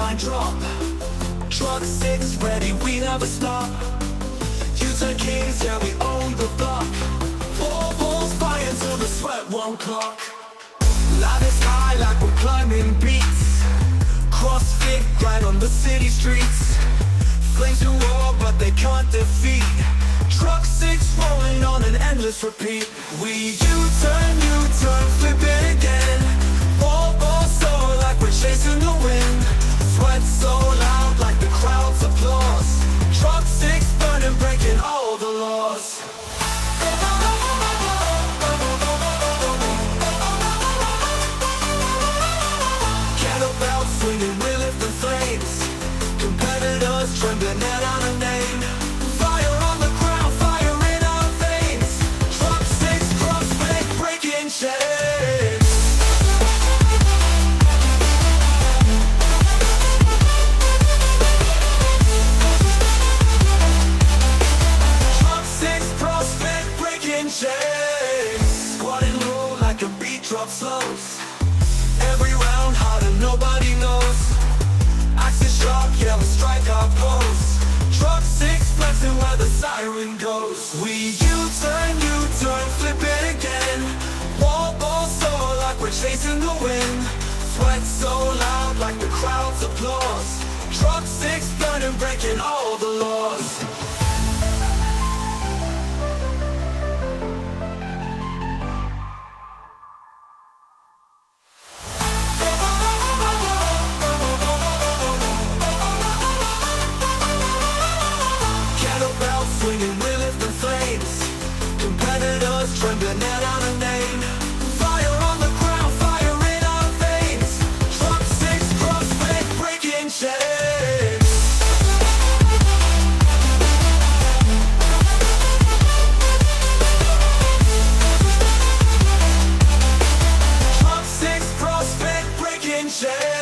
9 drop. Truck 6 ready, we never stop. U-turn kings, yeah, we own the block. Four balls fire till the sweat won't clock. Life is high like we're climbing beats. CrossFit grind on the city streets. Flames to war but they can't defeat. Truck 6 rolling on an endless repeat. We U-turn, flip it again. Ball soar like we're chasing the wind. Sweat so loud like the crowd's applause. Truck 6 burning, breaking all the laws. Kettlebell swinging, we lift the flames. Competitors trembling at our name. Fire on the ground, fire in our veins. Truck 6 CrossFit breaking chains. Truck 6 CrossFit breaking chains. Squatting low like a beat drop slows. Every round harder, nobody knows. Axis sharp, yeah, we strike our pose. Truck 6 flexing where the siren goes. We U-turn, flip it again. Ball soar like we're chasing the wind. Sweat so loud like the crowd's applause. Truck 6 burning, breaking all the laws. Kettlebell swinging, we lift the flames. Competitors trembling at our name. Fire on the ground, fire in our veins. Truck 6 CrossFit breaking chains. Truck 6 CrossFit breaking chains.